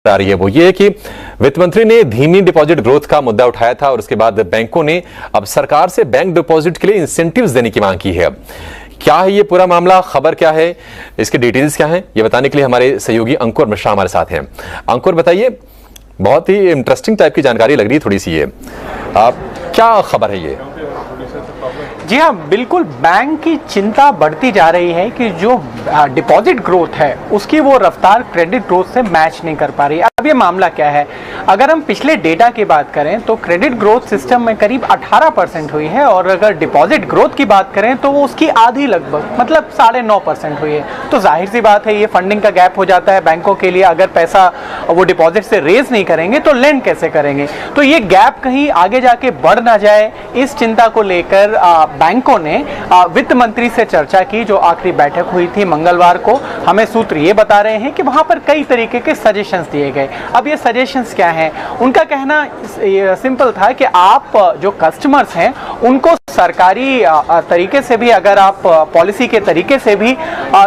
आ रही है वो ये है कि वित्त मंत्री ने धीमी डिपॉजिट ग्रोथ का मुद्दा उठाया था और उसके बाद बैंकों ने अब सरकार से बैंक डिपॉजिट के लिए इंसेंटिव्स देने की मांग की है। क्या है ये पूरा मामला, खबर क्या है, इसके डिटेल्स क्या हैं, ये बताने के लिए हमारे सहयोगी अंकुर मिश्रा हमारे साथ हैं। अंकुर बताइए, बहुत ही इंटरेस्टिंग टाइप की जानकारी लग रही है थोड़ी सी ये, क्या खबर है ये? जी हाँ, बिल्कुल बैंक की चिंता बढ़ती जा रही है कि जो डिपॉजिट ग्रोथ है उसकी वो रफ्तार क्रेडिट ग्रोथ से मैच नहीं कर पा रही। अब ये मामला क्या है, अगर हम पिछले डेटा की बात करें तो क्रेडिट ग्रोथ सिस्टम में करीब 18% हुई है और अगर डिपॉजिट ग्रोथ की बात करें तो वो उसकी आधी लगभग मतलब 9.5% हुई है। तो जाहिर सी बात है ये फंडिंग का गैप हो जाता है बैंकों के लिए। अगर पैसा वो डिपॉजिट से रेज नहीं करेंगे तो लेंड कैसे करेंगे? तो ये गैप कहीं आगे जाके बढ़ ना जाए, इस चिंता को लेकर बैंकों ने वित्त मंत्री से चर्चा की। जो आखिरी बैठक हुई थी मंगलवार को, हमें सूत्र ये बता रहे हैं कि वहां पर कई तरीके के सजेशंस दिए गए। अब ये सजेशंस क्या हैं? उनका कहना सिंपल था कि आप जो कस्टमर्स हैं उनको सरकारी तरीके से भी, अगर आप पॉलिसी के तरीके से भी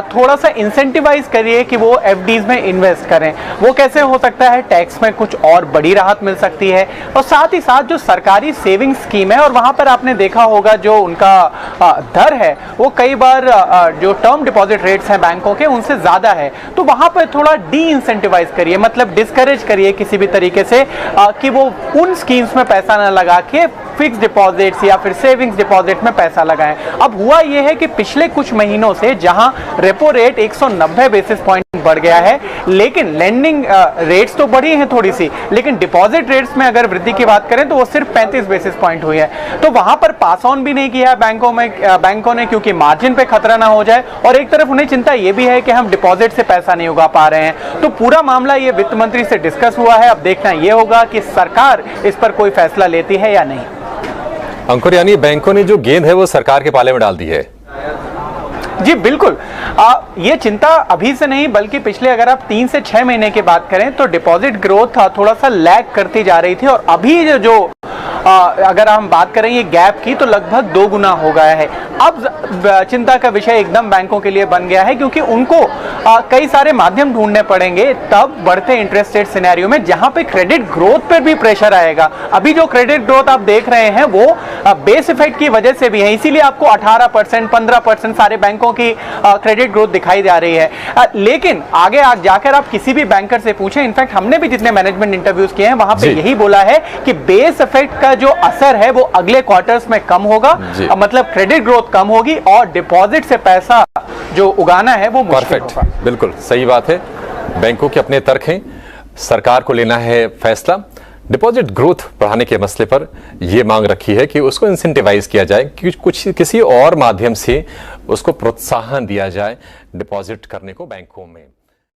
थोड़ा सा इंसेंटिवाइज करिए कि वो एफडीज में इन्वेस्ट करें। वो कैसे हो सकता है? टैक्स में कुछ और बड़ी राहत मिल सकती है और साथ ही साथ जो सरकारी सेविंग स्कीम है और वहां पर आपने देखा होगा जो उनका दर है वो कई बार जो टर्म डिपॉजिट रेट्स हैं बैंकों के उनसे ज्यादा है। तो वहां पर थोड़ा डी इंसेंटिवाइज करिए, मतलब डिस्करेज करिए किसी भी तरीके से कि वो उन स्कीम्स में पैसा ना लगा के फिक्स डिपॉजिट्स या फिर सेविंग्स डिपॉजिट में पैसा लगाएं। अब हुआ यह है कि पिछले कुछ महीनों से जहां रेपो रेट 190 बेसिस पॉइंट बढ़ गया है, लेकिन लेंडिंग रेट्स तो बढ़ी हैं थोड़ी सी, लेकिन डिपॉजिट रेट्स में अगर वृद्धि की बात करें तो वो सिर्फ 35 बेसिस पॉइंट हुई है। तो वहां पर पास ऑन भी नहीं किया है बैंकों ने क्योंकि मार्जिन पे खतरा ना हो जाए, और एक तरफ उन्हें चिंता ये भी है कि हम डिपॉजिट से पैसा नहीं उगा पा रहे हैं। तो पूरा मामला ये वित्त मंत्री से डिस्कस हुआ है। अब देखना ये होगा कि सरकार इस पर कोई फैसला लेती है या नहीं। अंकुर, यानी बैंकों ने जो गेंद है वो सरकार के पाले में डाल दी है। जी बिल्कुल, ये चिंता अभी से नहीं बल्कि पिछले अगर आप 3 से 6 महीने की बात करें तो डिपॉजिट ग्रोथ थोड़ा सा लैग करती जा रही थी और अभी जो अगर हम बात करें ये गैप की तो लगभग 2 गुना हो गया है। अब चिंता का विषय एकदम बैंकों के लिए बन गया है क्योंकि उनको कई सारे माध्यम ढूंढने पड़ेंगे तब बढ़ते इंटरेस्ट रेट सिनेरियो में जहां पे क्रेडिट ग्रोथ पर भी प्रेशर आएगा। अभी जो क्रेडिट ग्रोथ आप देख रहे हैं वो बेस इफेक्ट की वजह से भी है, इसीलिए आपको 18% 15% सारे बैंकों की क्रेडिट ग्रोथ दिखाई जा रही है। लेकिन आगे जाकर आप किसी भी बैंकर से पूछें, इनफैक्ट हमने भी जितने मैनेजमेंट इंटरव्यूज किए हैं वहां पे यही बोला है कि बेस इफेक्ट का जो असर है वो अगले क्वार्टर्स में कम होगा, मतलब क्रेडिट ग्रोथ कम होगी और डिपॉजिट से पैसा जो उगाना है वो मुश्किल होगा। बिल्कुल सही बात है, बैंकों के अपने तर्क हैं, सरकार को लेना है फैसला। डिपॉजिट ग्रोथ बढ़ाने के मसले पर यह मांग रखी है कि उसको इंसेंटिवाइज किया जाए, कि किसी और माध्यम से उसको प्रोत्साहन दिया जाए डिपॉजिट करने को बैंकों में।